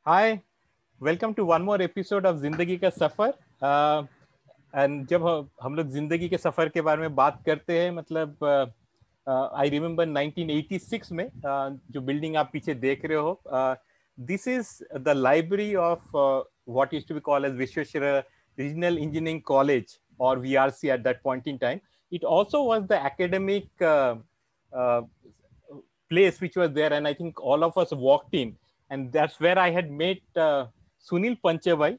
Hi, welcome to one more episode of जिंदगी का सफर। And जब हम लोग जिंदगी के सफर के बारे में बात करते हैं, मतलब आई रिमेम्बर 1986 में जो बिल्डिंग आप पीछे देख रहे हो, this is the library of what used to be called as Visvesvaraya regional engineering college और VRC at that point in time. It also was the academic place which was there, and I think all of us walked in, and that's where I had met Sunil Panchabhai,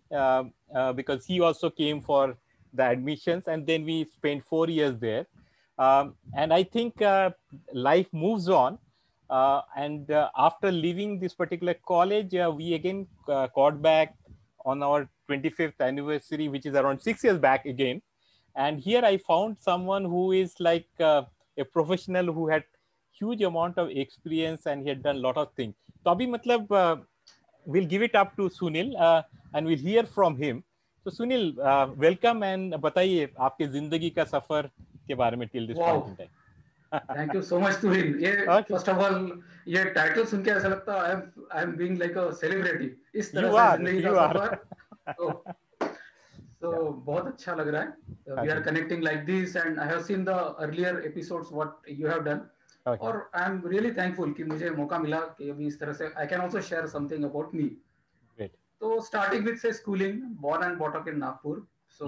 because he also came for the admissions, and then we spent 4 years there. And I think life moves on, and after leaving this particular college, we again caught back on our 25th anniversary, which is around 6 years back again. And here I found someone who is like a professional who had huge amount of experience and he had done a lot of things. तो अभी मतलब we'll give it up to Sunil and we'll hear from him. So Sunil, welcome and बताइए आपके जिंदगी का सफर के बारे में till this point in time. Thank you so much Tuhin. ये Okay. फर्स्ट ऑफ ऑल ये टाइटल सुन के ऐसा लगता है I am being like a celebrity. इस तरह से जिंदगी का सफर तो बहुत अच्छा लग रहा है। We are connecting like this and I have seen the earlier episodes what you have done. और आई एम रियली थैंकफुल कि मुझे मौका मिला कि अभी इस तरह से I can also share something about me. तो स्टार्टिंग विद से schooling, born and brought up in Nagpur. So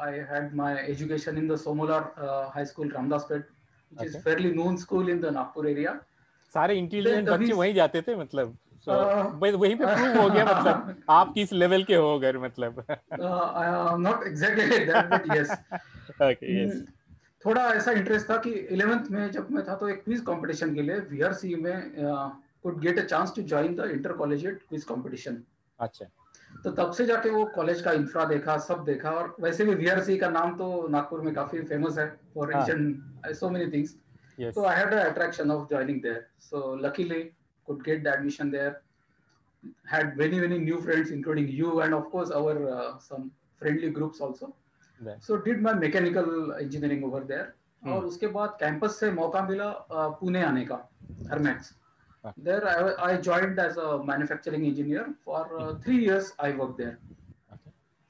I had my education in the Somolar High School, Ramdaspet, which is fairly known school in the Nagpur area. सारे intelligent बच्चे वहीं जाते थे, मतलब वहीं पे प्रूव हो गया, मतलब आप किस लेवल के हो अगर, मतलब not exactly like that, but yes. Okay, yes. थोड़ा ऐसा इंटरेस्ट था कि 11th में जब मैं था तो एक क्विज कंपटीशन के लिए VRC में could get a chance to join the inter collegiate quiz competition. अच्छा, तो तब से जाके वो कॉलेज का इंफ्रा देखा, सब देखा। और वैसे भी VRC का नाम तो नागपुर में काफी फेमस है for each and so many things. So I had an attraction of joining there. So luckily could get the admission there. Had many new friends, including you, and of course our some friendly groups also. So did my mechanical engineering over there. और उसके बाद campus से मौका मिला पुणे आने का, Hermex. There I joined as a manufacturing engineer for 3 years. I worked there.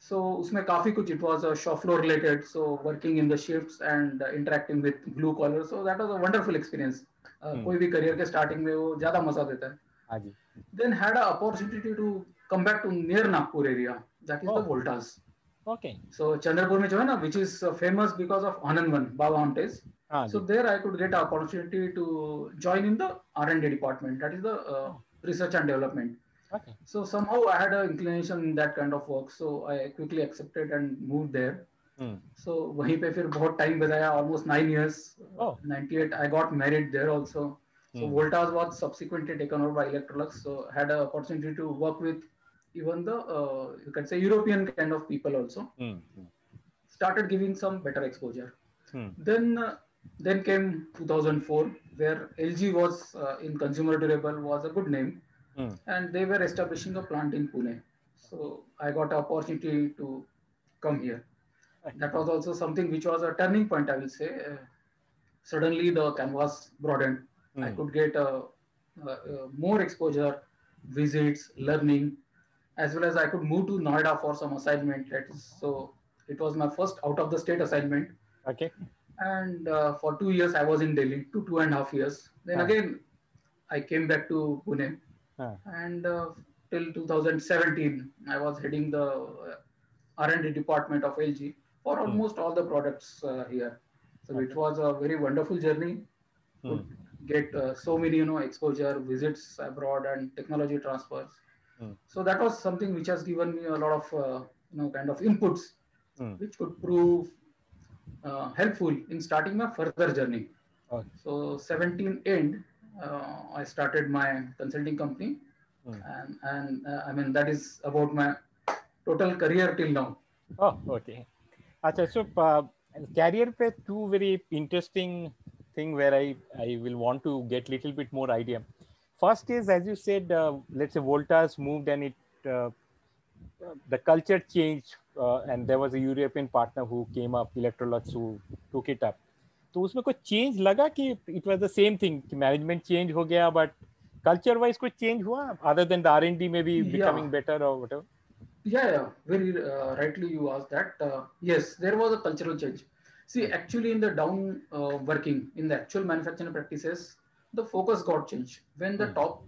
So उसमें काफी कुछ, it was a shop floor related, so working in the shifts and interacting with blue collar, so that was a wonderful experience. कोई भी career के starting में वो ज्यादा मजा देता है। हाँ जी। Then had a opportunity to come back to near Nagpur area, that is the Voltas. Okay. So Chandrapur में जो है ना, which is famous because of Anand Baba Huntes. So there I could get an opportunity to join in the R&D department, that is the research and development. Okay. So somehow I had an inclination in that kind of work, so I quickly accepted and moved there. So वहीं पे फिर बहुत time बिताया, almost 9 years. 98 I got married there also. So Voltas was subsequently taken over by Electrolux, so had an opportunity to work with even the you can say European kind of people also. Started giving some better exposure. Then came 2004, where LG was in consumer durable, was a good name. And they were establishing a plant in Pune. So I got an opportunity to come here. That was also something which was a turning point, I will say. Suddenly the canvas broadened. I could get more exposure, visits, learning, as well as I could move to Noida for some assignment. So it was my first out of the state assignment. Okay. And for 2 years I was in Delhi, 2.5 years. Then again I came back to Pune. And till 2017 I was heading the R&D department of LG for almost all the products here. So it was a very wonderful journey. Could get so many exposure, visits abroad, and technology transfers. So that was something which has given me a lot of kind of inputs which could prove helpful in starting my further journey. So 17 end I started my consulting company. And I mean that is about my total career till now. Oh, okay. Achha, so career pe two very interesting thing where I will want to get little bit more idea. First is, as you said, let's say Voltas moved and it the culture changed, and there was a European partner who came up, Electrolux, who took it up. तो उसमें कोई change लगा कि it was the same thing कि management change हो गया, but culture wise कुछ change हुआ other than the R&D maybe becoming better or whatever? Yeah, very rightly you asked that. Yes, there was a cultural change. See, actually, in the down working, in the actual manufacturing practices, the focus got changed. When the top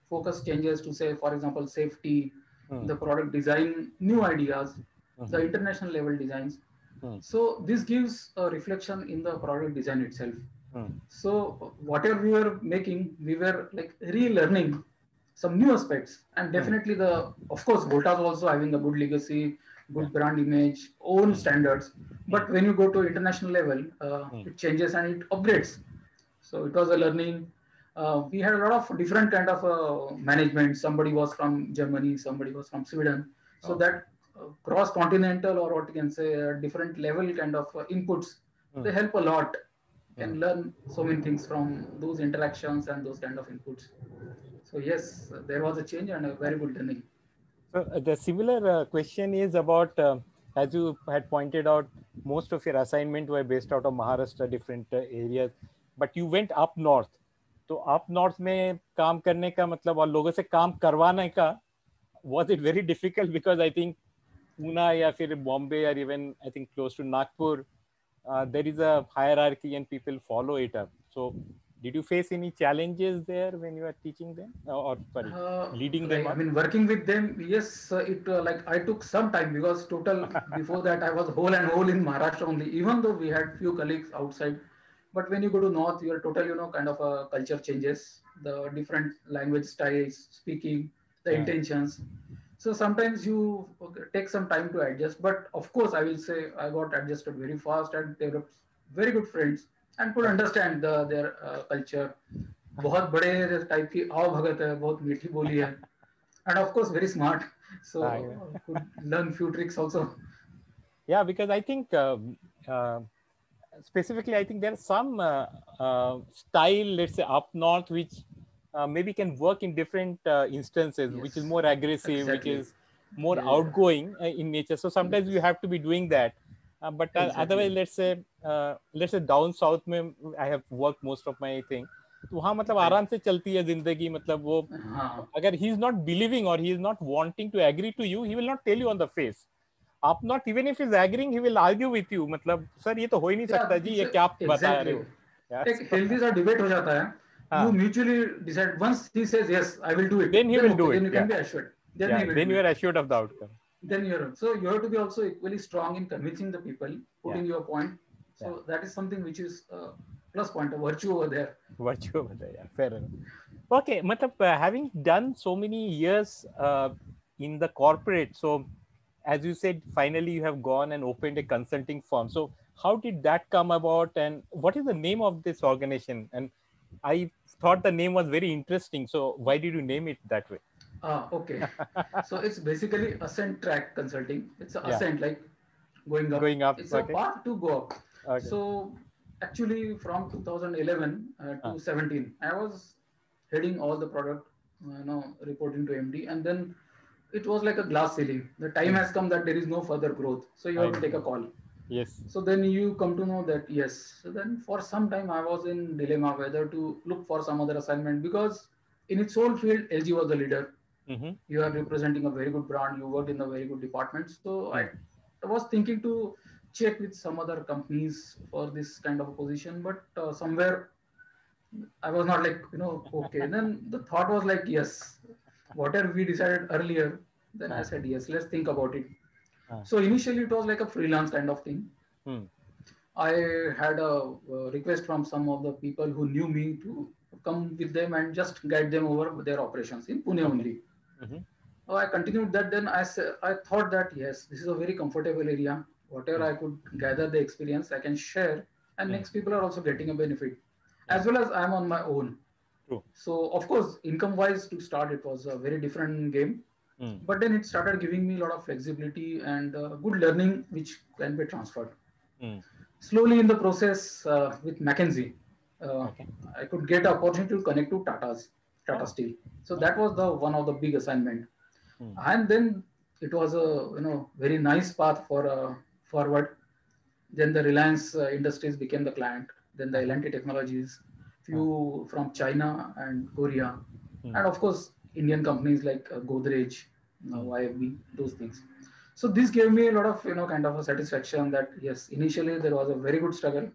focus changes to, say, for example, safety, the product design, new ideas, the international level designs. So this gives a reflection in the product design itself. So whatever we were making, we were like relearning some new aspects, and definitely of course Voltas also having a good legacy, good brand image, own standards. But when you go to international level, it changes and it upgrades. So it was a learning. We had a lot of different kind of management. Somebody was from Germany, somebody was from Sweden. So that cross continental, or what you can say, different level kind of inputs, they help a lot. Can learn so many things from those interactions and those kind of inputs. So yes, there was a change and a very good learning. So the similar question is about, as you had pointed out, most of your assignment were based out of Maharashtra, different areas, but you went up north. तो up north में काम करने का मतलब और लोगों से काम करवाने का, was it very difficult? Because I think Pune या फिर Bombay or even I think close to Nagpur, there is a hierarchy and people follow it up. So did you face any challenges there when you are teaching them or sorry, leading them up? I mean, working with them, yes, it like I took some time because total before that I was whole in Maharashtra only, even though we had few colleagues outside. But when you go to north, you are total, kind of a culture changes, the different language styles, speaking, the intentions. So sometimes you take some time to adjust. But of course, I will say I got adjusted very fast and developed very good friends and could understand their culture. बहुत बड़े type की आओ भगत है, बहुत मीठी बोली है, and of course very smart, so could learn few tricks also. Yeah, because I think specifically I think there's some style, let's say up north, which maybe can work in different instances, which is more aggressive, which is more outgoing in nature. So sometimes you have to be doing that. But otherwise, let's say down south में I have worked most of my thing. तो वहाँ मतलब आराम से चलती है जिंदगी, मतलब वो अगर he is not believing or he is not wanting to agree to you, he will not tell you on the face. Up north, even if he is agreeing, he will argue with you. मतलब sir ये तो हो ही नहीं सकता जी, ये क्या बता रहे हो? एक healthy सा debate हो जाता है. You mutually decide. Once he says yes, I will do it. Then he will do it. Then you can be assured. Then you are assured of the outcome. Then you have to be also equally strong in convincing the people, putting your point. So that is something which is plus point, a virtue over there. Virtue over there, yeah, fair enough. Okay, matlab, having done so many years in the corporate, so as you said, finally you have gone and opened a consulting firm. So how did that come about, and what is the name of this organization? And I thought the name was very interesting. So why did you name it that way? Okay. So it's basically Ascent Track Consulting. It's an ascent, like going up. Going up. It's a path to go up. Okay. So actually from 2011 to 17, I was heading all the product, reporting to MD, and then it was like a glass ceiling. The time has come that there is no further growth. So you have to take a call. Yes. So then you come to know that, yes. So then for some time I was in dilemma whether to look for some other assignment, because in its own field, LG was the leader. You are representing a very good brand. You worked in a very good department. So I was thinking to check with some other companies for this kind of a position, but somewhere I was not like, okay. Then the thought was like, yes, whatever we decided earlier, then I said, yes, let's think about it. So initially it was like a freelance kind of thing. I had a request from some of the people who knew me to come with them and just guide them over their operations in Pune only. So I continued that. Then I thought that, yes, this is a very comfortable area. Whatever I could gather the experience, I can share, and next people are also getting a benefit, as well as I'm on my own. So of course, income-wise to start, it was a very different game. But then it started giving me a lot of flexibility and good learning, which can be transferred. Slowly in the process with McKinsey, I could get an opportunity to connect to Tata Steel. So that was the one of the big assignment. And then it was a very nice path for forward. Then the Reliance Industries became the client. Then the L&T Technologies. few from China and Korea, and of course Indian companies like Godrej, YFB, those things. So this gave me a lot of kind of a satisfaction that yes, initially there was a very good struggle,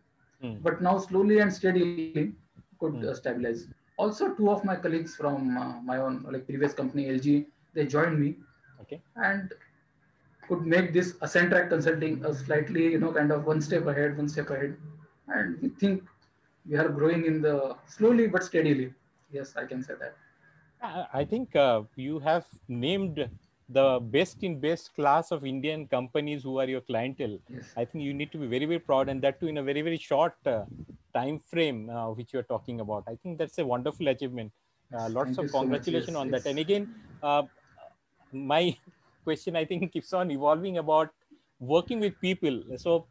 but now slowly and steadily could stabilize. Also, two of my colleagues from my own like previous company LG, they joined me, and could make this Ascentrack Consulting a slightly kind of one step ahead, and we think we are growing in the slowly but steadily. Yes, I can say that. I think you have named the best in best class of Indian companies who are your clientele. Yes. I think you need to be very, very proud, and that too in a very, very short time frame which you are talking about. I think that's a wonderful achievement. Yes, Lots thank you of so much. congratulations Yes, on that. yes. And again, my question I think keeps on evolving about working with people. So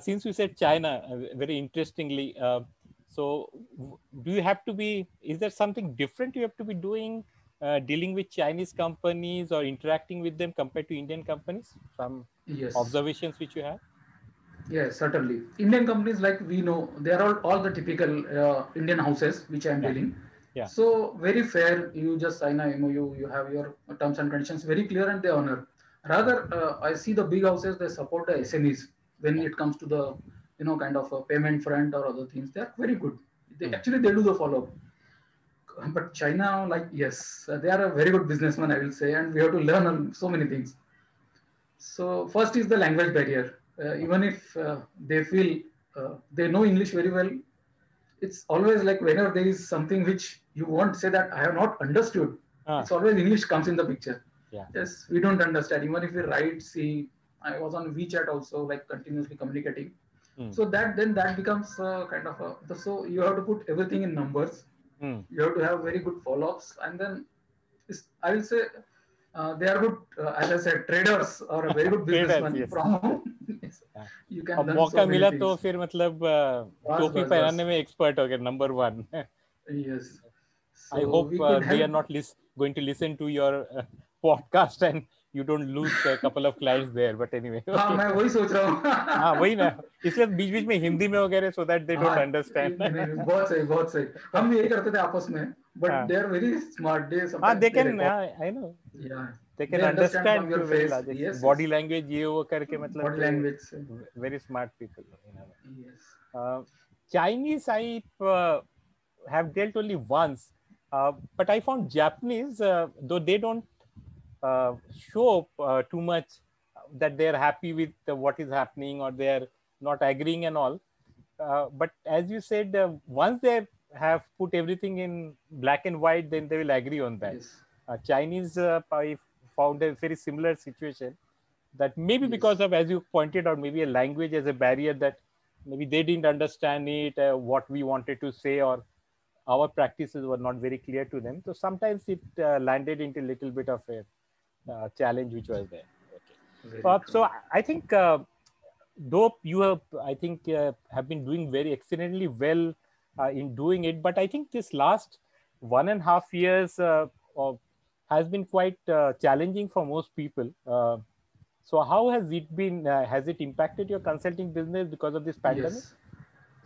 since you said China, very interestingly, so do you have to be, is there something different you have to be doing dealing with Chinese companies or interacting with them compared to Indian companies? Some Yes. observations which you have? Yes, certainly. Indian companies, like we know, they are all the typical Indian houses which I am Yeah. dealing. Yeah. So very fair. You just sign a MOU. You have your terms and conditions very clear, and they honor. Rather, I see the big houses, they support the SMEs when it comes to the kind of a payment front or other things. They are very good. They actually they do the follow up. But China, like yes, they are a very good businessman, I will say, and we have to learn so many things. So first is the language barrier. Even if they feel they know English very well, it's always like whenever there is something which you won't say that I have not understood, it's always English comes in the picture. Yeah. Yes, we don't understand. Even if we write, see, I was on WeChat also, like continuously communicating. So that becomes kind of so you have to put everything in numbers. You have to have very good follow-ups, and then I will say they are good, as I said, traders or a very good Traders, businessman yes. from whom you can अब learn so मौका many मिला तो things. फिर मतलब बस टोपी बस बस. पहनाने में एक्सपर्ट हो गए number one. Yes. I So hope we could they are help. not going to listen to your podcast and you don't lose a couple of clients there. But anyway, हाँ okay. मैं वही सोच रहा हूँ. हाँ वही ना, इसलिए बीच बीच में हिंदी में वगैरह so that they don't हाँ understand. नहीं बहुत सही बहुत सही. हम भी यही करते थे आपस में. But हाँ they are very smart. They हाँ, sometimes they they can, record. I know, Yeah. they can They understand understand from your to very face. large extent. Yes Body yes. language ये वो करके मतलब Body they language. very smart people. Yes. Chinese I have dealt only once, but I found Japanese, though they don't show too much that they're happy with what is happening or they're not agreeing and all. But as you said, once they have put everything in black and white, then they will agree on that. Yes. Chinese, I found a very similar situation that maybe because Yes. of, as you pointed out, maybe a language as a barrier that maybe they didn't understand it, what we wanted to say, or our practices were not very clear to them. So sometimes it landed into a little bit of a challenge which was there. Okay. Very true. So I think though you have, I think have been doing very excellently well in doing it, but I think this last 1.5 years has been quite challenging for most people. So how has it been? Has it impacted your consulting business because of this pandemic? Yes.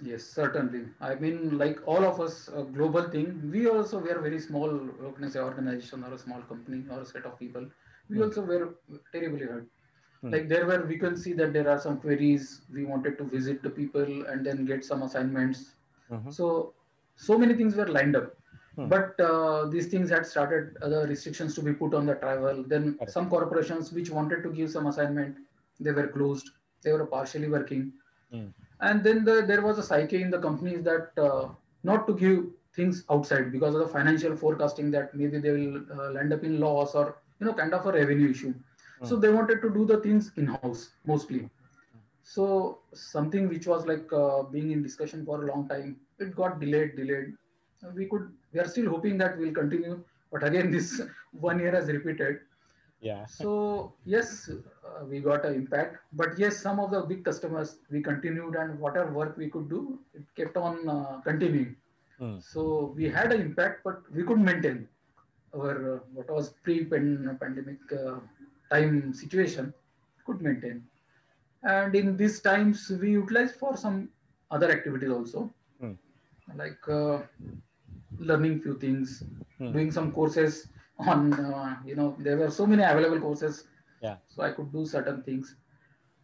Yes, certainly. I mean, like all of us, a global thing. We are very small, organization or a small company or a set of people. We also were terribly hurt. Like there were, we can see that there are some queries. We wanted to visit the people and then get some assignments. So many things were lined up. But these things had started other restrictions to be put on the travel. Then some corporations which wanted to give some assignment, they were closed. They were partially working. And then there was a psyche in the companies that not to give things outside because of the financial forecasting that maybe they will land up in loss or kind of a revenue issue. So they wanted to do the things in house mostly. So something which was like being in discussion for a long time, it got delayed. We are still hoping that we'll continue, but again this 1 year has repeated. Yeah. So yes, we got an impact, but yes, some of the big customers we continued, and whatever work we could do, it kept on continuing. So we had an impact, but we could maintain our what was pre-pandemic time situation, could maintain. And in these times, we utilized for some other activities also. like learning few things, doing some courses on, there were so many available courses. Yeah. So I could do certain things.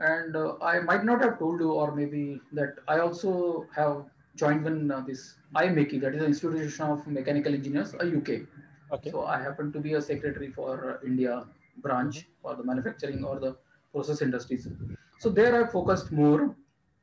And I might not have told you, or maybe that I also have joined in this IMechE, that is the Institution of Mechanical Engineers, UK. Okay. So I happen to be a secretary for India branch for the manufacturing or the process industries. So there I focused more,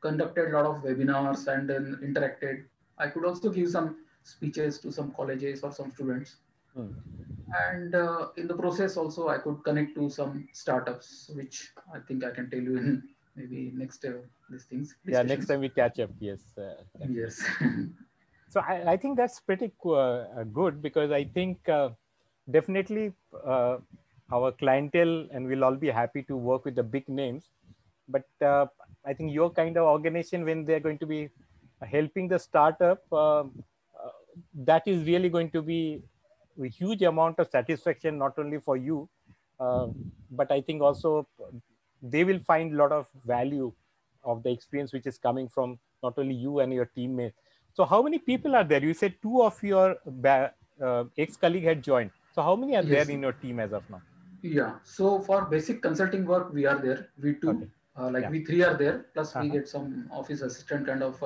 conducted a lot of webinars and then interacted. I could also give some speeches to some colleges or some students. And in the process also I could connect to some startups, which I think I can tell you in maybe next these things discussions. Yeah, next time we catch up. Yes. Yes. So I think that's pretty good, because I think definitely our clientele and we'll all be happy to work with the big names. But I think your kind of organization, when they're going to be helping the startup, that is really going to be a huge amount of satisfaction, not only for you, but I think also they will find a lot of value of the experience which is coming from not only you and your teammates. So how many people are there? You said two of your ex-colleague had joined. So how many are there in your team as of now? Yeah. So for basic consulting work, we are there. We two, we three are there. Plus we get some office assistant kind of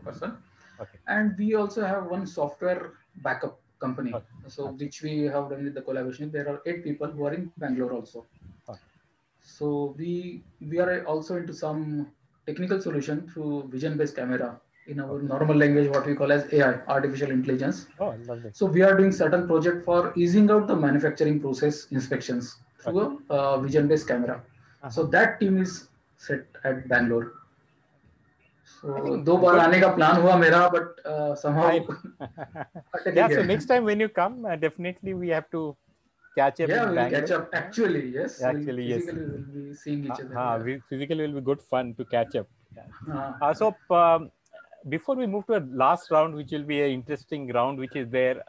person. Okay. And we also have one software backup company. So which we have done with the collaboration. There are 8 people who are in Bangalore also. So we are also into some technical solution through vision-based camera. In our normal language, what we call as AI, artificial intelligence. Oh, lovely. So we are doing certain project for easing out the manufacturing process inspections through a vision-based camera. So that team is set at Bangalore. So दो बार आने का plan हुआ मेरा, but somehow. Yeah. So next time when you come, definitely we have to catch up. Yeah, in we'll Bangalore. catch up. Actually, yes. Actually, physically yes. We'll be seeing each other. Physically will be good fun to catch up. So before we move to a last round, which will be an interesting round, which is there.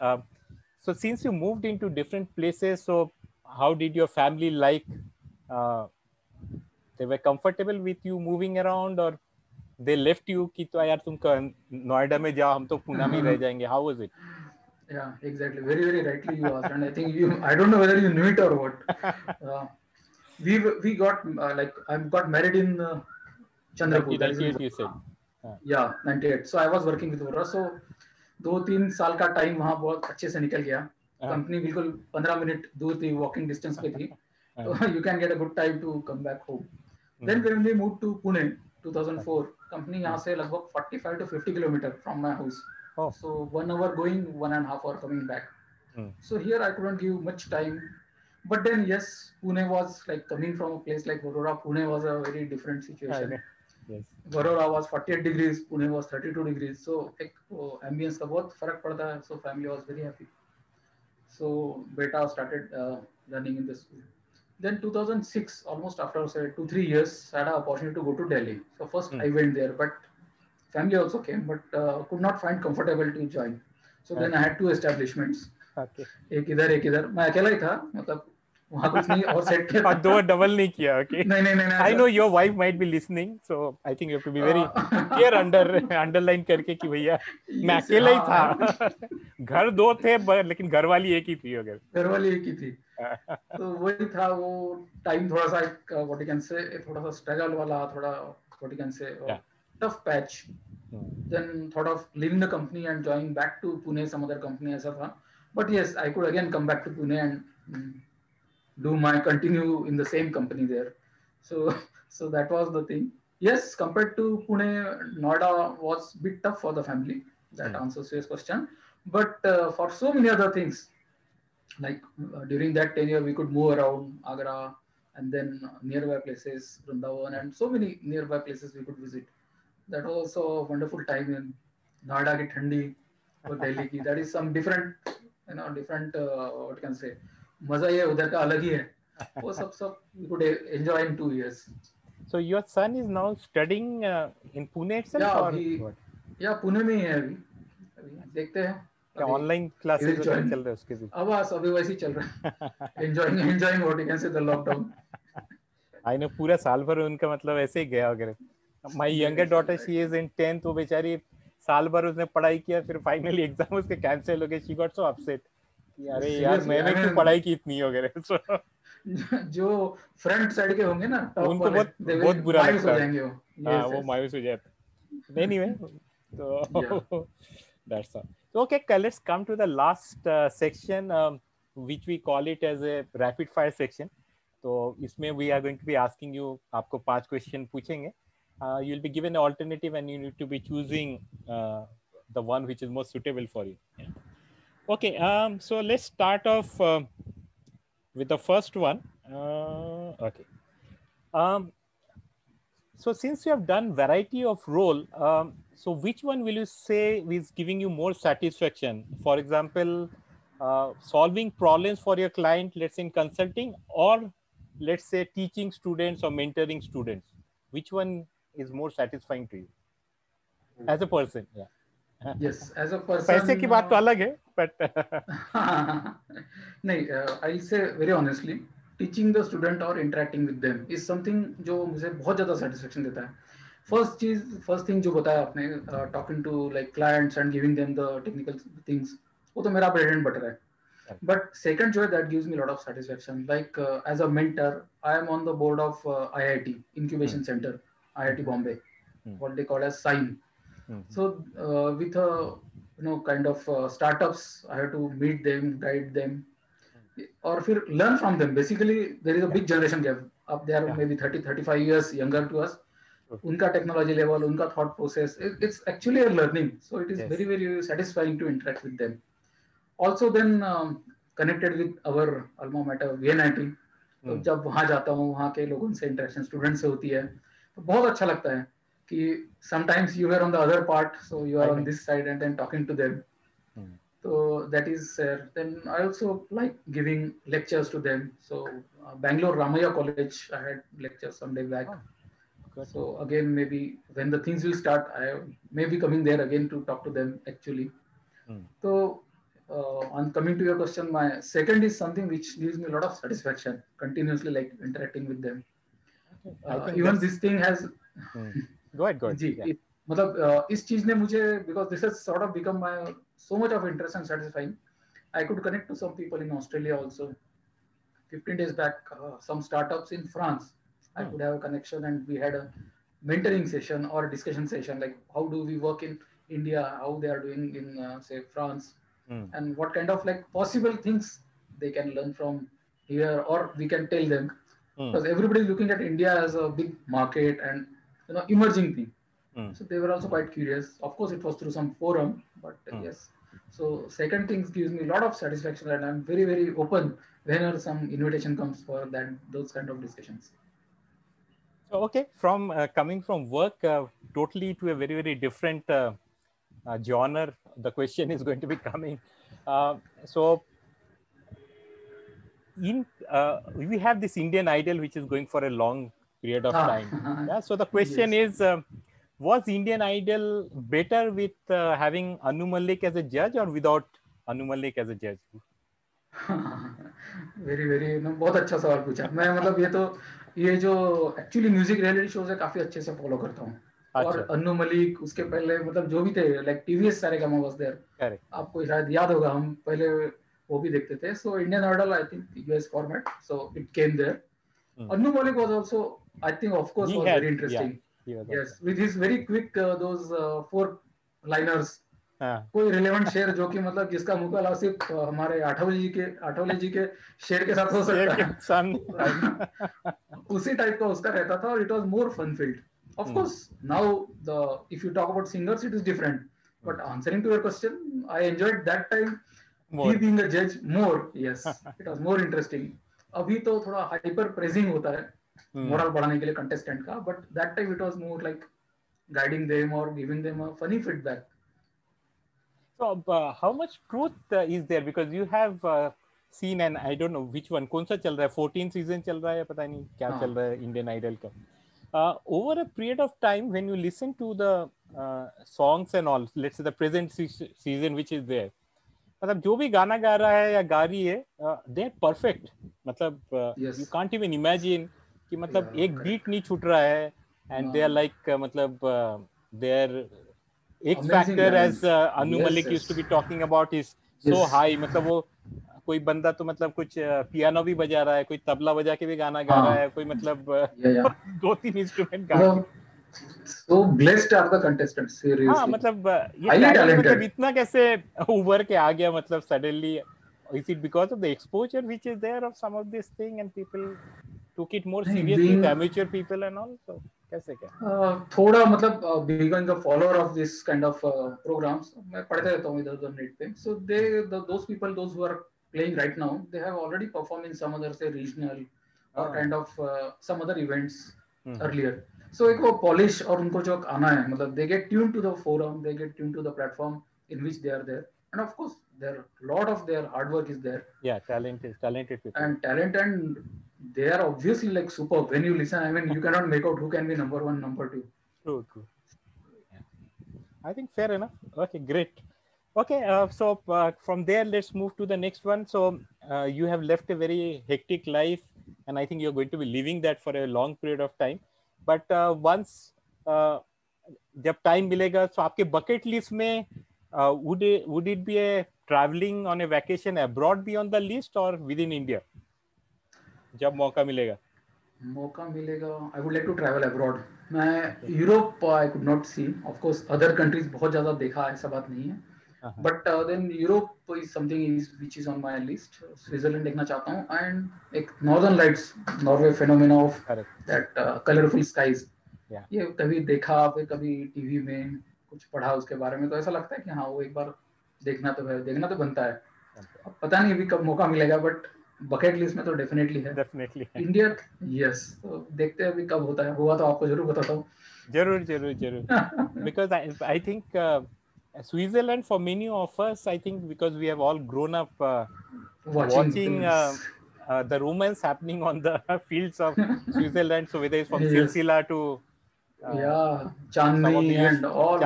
So since you moved into different places, so how did your family like? They were comfortable with you moving around, or they left you कि तो यार तुम नोएडा में जाओ, हम तो पुणे में रह जाएंगे? How was it? Yeah, exactly. Very, very rightly you asked, and I think I don't know whether you knew it or what. We got I got married in Chandrapur. 1998, you said. Yeah, 98. So I was working with Aurora. So 2-3 साल का time वहाँ बहुत अच्छे से निकल गया. Company बिल्कुल 15 minute दूर थी, वॉकिंग डिस्टेंस पे थी. So you can get a good time to come back home. Then when we moved to Pune 2004, company यहाँ से लगभग 45 to 50 kilometer from my house. So 1 hour going, 1.5 hour coming back. So here I couldn't give much time. But then yes, Pune was like coming from a place like Aurora. Pune was a very different situation. Yes. Aurora was 48 degrees, Pune was 32 degrees. So ambience का बहुत फर्क पड़ता है. So family was very happy. So beta started learning in the school. Then 2006, almost after 2-3 years, I had an opportunity to go to Delhi. So first I went there, but family also came, but could not find comfortable to join. So then I had 2 establishments. एक इधर मैं अकेला ही था, मतलब वहाँ कुछ नहीं और सेट किया. और दो डबल नहीं किया. Okay. नहीं. I know your wife might be listening, so I think you have to be very clear underline करके कि भैया मैं अकेला ही था. घर 2 थे, लेकिन घरवाली एक ही थी. अगर घरवाली एक ही थी. तो वही था, वो टाइम थोड़ा सा what you can say, थोड़ा सा स्ट्रगल वाला, थोड़ा what you can say, tough patch. Then thought of leaving the company and joining back to Pune, some other company ऐसा था. But yes, I could again come back to Pune and continue in the same company there. So that was the thing. Yes, compared to Pune, Noida was a bit tough for the family. That answers your question. But for so many other things, like during that tenure, we could move around Agra and then nearby places, Vrindavan, and so many nearby places we could visit. That was also a wonderful time in Noida ki thandi or Delhi ki. That is some different, what you can say. मजा ये उधर का अलग ही है. वो सब we could enjoy in 2 years. So your son is now studying in Pune itself, या पुणे में ही है अभी देखते हैं. क्या ऑनलाइन क्लासेस चल रहे हैं उसके भी? अभी वैसे ही चल रहा है. enjoying what you can say the lockdown. I know पूरा साल भर उनका मतलब ऐसे ही गया वगैरह. My younger daughter, she is in 10th. वो बेचारी साल भर उसने पढ़ाई किया, फिर फाइनली एग्जाम उसके कैंसिल हो गए. शी गॉट सो अपसेट कि अरे यार मैंने क्यों पढ़ाई की इतनी वगैरह. जो फ्रंट साइड के होंगे ना टॉप उनको वाले, बहुत बुरा मायूस लगता हो है. जाएंगे वो. हाँ, यस वो यस. मायूस हो जाता है. एनीवे, या तो that's all. So okay, let's come to the last section, which we call it as a rapid fire section. तो इसमें we are going to be asking you, आपको 5 क्वेश्चन पूछेंगे. You will be given an alternative and you need to be choosing the one which is most suitable for you. Yeah. Okay, so let's start off with the first one. Okay. So since you have done variety of role, so which one will you say is giving you more satisfaction? For example, solving problems for your client, let's say in consulting, or let's say teaching students or mentoring students. Which one is more satisfying to you as a person? Yeah. Yes as a पैसे की बात तो person. अलग है, but नहीं, I say very honestly, teaching the student और interacting with them is something जो मुझे बहुत ज़्यादा सेटिस्फेक्शन देता है. फर्स्ट थिंग जो बताया आपने, talking to like clients and giving them the technical things, वो तो मेरा ब्रेड एंड बटर है. बट सेकंड जो है that gives me lot of satisfaction, like as a mentor I am on the board of IIT incubation centre, IIT Bombay, what they call as SIGN. So with a kind of startups, I have to meet them, guide them, or फिर learn from them. Basically there is a big generation gap. Up they are maybe 30-35 years younger to us. उनका technology level, उनका thought process, it's actually a learning. So it is very very satisfying to interact with them. Also then connected with our alma mater VNIT. तो जब वहाँ जाता हूँ, वहाँ के लोगों से इंटरेक्शन स्टूडेंट से होती है, तो बहुत अच्छा लगता है कि sometimes you are on the other part, so you are on this side and then talking to them. So that is then I also like giving lectures to them. So Bangalore Ramaiah College, I had lectures some day back. So again, maybe when the things will start, I may be coming there again to talk to them actually. So on coming to your question, my second is something which gives me a lot of satisfaction, continuously like interacting with them. Even this thing has Go ahead. जी, मतलब इस चीज ने मुझे, because this has sort of become my so much of interest and satisfying. I could connect to some people in Australia also. 15 days back, some startups in France, I could have a connection and we had a mentoring session or a discussion session, like how do we work in India, how they are doing in say France, and what kind of like possible things they can learn from here, or we can tell them, because everybody is looking at India as a big market and emerging thing. So they were also quite curious. Of course, it was through some forum, but yes. So second things gives me a lot of satisfaction, and I'm very very open whenever some invitation comes for those kind of discussions. So okay, from coming from work totally to a very very different genre, the question is going to be coming. So we have this Indian Idol which is going for a long period of time. Yeah. So the question is, was Indian Idol better with having Anu Malik as a judge or without Anu Malik as a judge? Very very बहुत अच्छा सवाल पूछा. मैं मतलब ये जो actually music reality shows है काफी अच्छे से फॉलो करता हूँ. और अन्नू मलिक, उसके पहले मतलब जो भी थे like TVS Saregama was there, आपको शायद याद होगा, हम पहले वो भी देखते थे. सो Indian Idol I think US format, so it came there. Annu Malik was also I think of course was very interesting. Yes, with his very quick those 4 liners. कोई रिलेवेंट शेर जो कि मतलब जिसका मुकाबला सिर्फ हमारे आठवले जी के शेर के साथ हो सकता है, उसी टाइप का उसका रहता था. और it was more fun filled. Of course, now if you talk about singers, it is different. But answering to your question, I enjoyed that time. He being a judge more. Yes, it was more interesting. अभी तो थोड़ा hyper praising होता है moral बढ़ाने के लिए contestant का, but that time it was more like guiding them or giving them a funny feedback. So how much truth is there, because you have seen, and I don't know which one, कौन सा चल रहा है, 14 season चल रहा है, पता नहीं क्या चल रहा है इंडियन आइडल का. Over a period of time, when you listen to the songs and all, let's say the present season which is there, मतलब जो भी गाना गा रहा है या गा रही है, they are perfect. मतलब you can't even imagine कि मतलब एक बीट नहीं छूट रहा है, and they are like मतलब they are X Factor as Anu Malik used to be talking about is so high. मतलब वो कोई बंदा तो मतलब कुछ पियानो भी बजा रहा है, कोई तबला बजा के भी गाना गा रहा है, कोई मतलब 2-3 इंस्ट्रूमेंट गा के. So blessed are the contestants, seriously. हाँ मतलब ये talent मतलब इतना कैसे उभर के आ गया मतलब suddenly? Is it because of the exposure which is there of some of this thing and people took it more seriously, the amateur people and all? So कैसे क्या? थोड़ा मतलब being a follower of this kind of programs, मैं पढ़ते रहता हूँ इधर-उधर net पे. So those people, those who are playing right now, they have already performed in some other say regional or kind of some other events earlier. So एक वो polish और उनको जो आना है मतलब they get tuned to the forum, they get tuned to the platform in which they are there, and of course there lot of their hard work is there. Yeah, talented people. And talent, and they are obviously like superb. When you listen, I mean, you cannot make out who can be number one, number two. True. Yeah. I think fair enough. Okay, great. Okay, so from there, let's move to the next one. So you have left a very hectic life, and I think you're going to be living that for a long period of time. But once जब time मिलेगा, so आपके bucket list में would it be a traveling on a vacation abroad be on the list or within India? जब मौका मिलेगा. I would like to travel abroad. मैं Europe I could not see. Of course, other countries बहुत ज़्यादा देखा, ऐसा बात नहीं है. But then Europe is something which is on my list. Switzerland देखना चाहता हूँ, and एक Northern Lights, Norway phenomena of that colorful skies. ये कभी देखा, फिर कभी टीवी में कुछ पढ़ा उसके बारे में, तो ऐसा लगता है कि हाँ वो एक बार देखना तो है, देखना तो बनता है. पता नहीं अभी कब मौका मिलेगा, बट बकेट लिस्ट में तो डेफिनेटली है. इंडिया यस, तो देखते हैं अभी कब होता है. हुआ तो आपको जरूर बताता हूँ. जरूर because I think Switzerland for many of us, I think because we have all grown up watching the romance happening on the fields of Switzerland, so whether it's from Silsila to Chandni and all,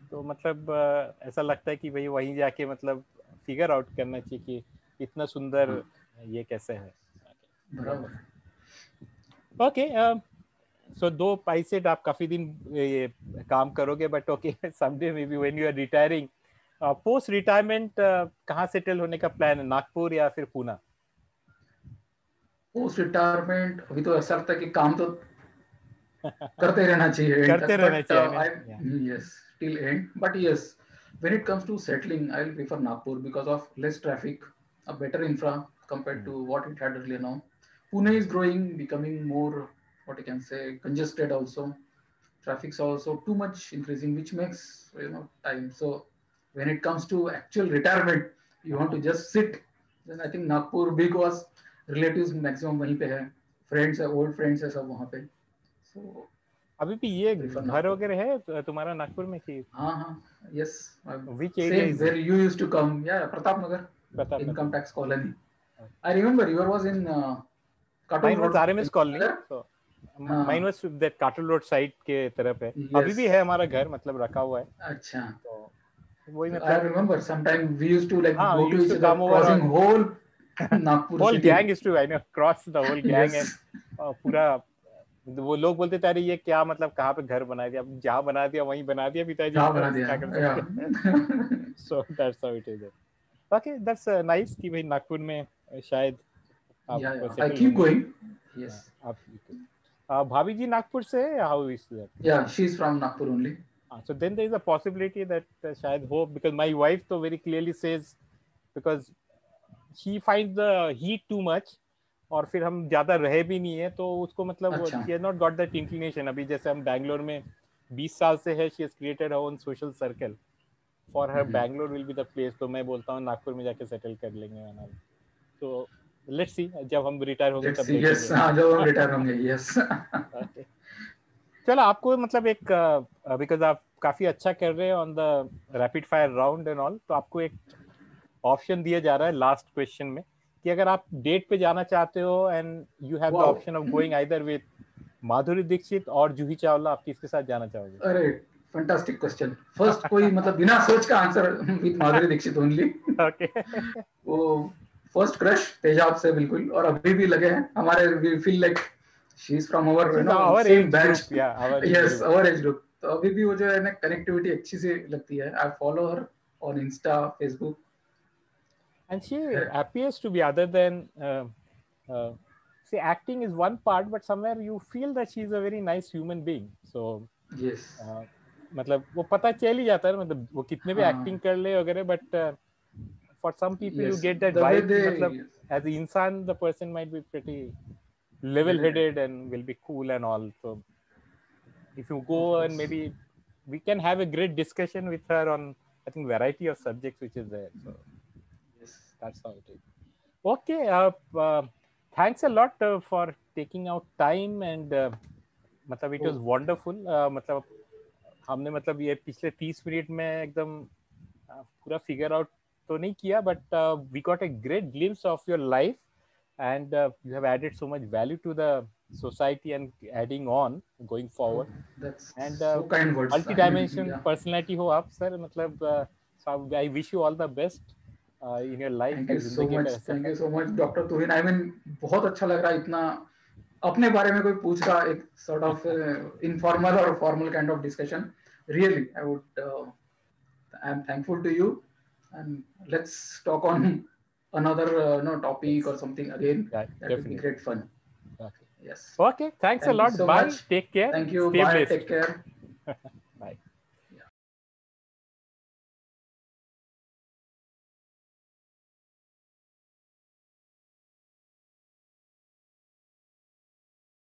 तो मतलब ऐसा लगता है कि भाई वहीं जाके मतलब फिगर आउट करना चाहिए कि इतना सुंदर ये कैसे है. ओके, सो 2 पैसे आप काफी दिन ये काम करोगे, but okay someday maybe when you are retiring, post retirement कहाँ सेटल होने का प्लान है, नागपुर या फिर पुणे? पोस्ट रिटायरमेंट अभी तो ऐसा लगता है कि काम तो करते रहना चाहिए. Yes, till end. But yes, when it comes to settling, I'll prefer Nagpur because of less traffic, a better infra compared to what it had earlier now. Pune is growing, becoming more, what I can say, congested also. Traffic's also too much increasing, which makes time. So when it comes to actual retirement, you want to just sit. Then I think Nagpur, because relatives maximum वहीं पे है, friends है, old friends है सब वहाँ पे. So अभी भी ये घर वगैरह है तुम्हारा नागपुर में कि? हाँ, yes. Which area is where you used to come? Yeah, Pratap Nagar. Income tax colony. I remember yours was in Mine was RMS colony. So mine was that Katul Road side के तरफ है. अभी भी है हमारा घर, मतलब रखा हुआ है. अच्छा. तो वही मतलब I remember sometime we used to like go to each other, crossing whole Nagpur whole gang is to cross the whole gang and पूरा वो लोग बोलते थे अरे ये क्या मतलब कहाँ पे घर बना दिया, अब जहाँ बना दिया वहीं बना दिया पिताजी, क्या कर सकते. So that's how it is. Okay, that's nice कि भाई नागपुर में शायद I keep going. Yes. भाभी जी नागपुर से है, how is that? Yeah, she's from Nagpur only. So then there is a possibility that शायद hope, because my wife तो very clearly says because she finds the heat too much, और फिर हम ज्यादा रहे भी नहीं है तो उसको मतलब she has not got that inclination. अभी जैसे हम बैंगलोर में 20 साल से है, she has created her own social circle. For her Bangalore will be the place. तो मैं बोलता हूँ नागपुर में जाके सेटल कर लेंगे. तो let's see, जब हम रिटायर होंगे तब देखेंगे. Yes, जब हम रिटायर होंगे. Yes. चलो, आपको मतलब एक because आप काफी अच्छा कर रहे हैं on the rapid fire round and all, तो आपको एक ऑप्शन दिया जा रहा है लास्ट क्वेश्चन में कि अगर आप डेट पे जाना चाहते हो and you have the option of going either with Madhuri Dixit और जूही चावला, आप किसके साथ जाना चाहोगे? अरे फैंटास्टिक क्वेश्चन. फर्स्ट कोई मतलब बिना सोच का answer with Madhuri Dixit only. Okay. वो फर्स्ट क्रश तेजाब से बिल्कुल, और अभी भी लगे हैं हमारे. We feel like she is from our same batch. Yeah, our age group. तो अभी भी वो जो है ना कनेक्टिविटी अच्छी से लगती है. I follow her on Insta, Facebook. And she appears to be, other than see, acting is one part, but somewhere you feel that she is a very nice human being. So yes. मतलब वो पता चल ही जाता है, मतलब वो कितने भी एक्टिंग कर ले वगैरह, but for some people you get that vibe, मतलब as an insan the person might be pretty level headed and will be cool and all. So if you go and maybe we can have a great discussion with her on, I think, variety of subjects which is there. So yes, that's how it is. Okay, thanks a lot for taking out time, and मतलब it was wonderful. मतलब हमने मतलब ये पिछले 30 minute में एकदम पूरा figure out तो नहीं किया, but we got a great glimpse of your life, and you have added so much value to the society and adding on going forward. That's and so kind words. multi-dimensional personality हो आप sir, मतलब so I wish you all the best in your life. Thank you so much. Thank you so much, Dr. Tuhin. I mean, बहुत अच्छा लग रहा है इतना अपने बारे में कोई पूछ रहा, एक sort of informal or formal kind of discussion. Really, I'm thankful to you, and let's talk on another topic or something again. Yeah, that definitely. would be great fun. Okay. Yes. Okay. Thanks a lot. So Bye. much. Take care. Thank you. Stay Bye. blessed. Take care.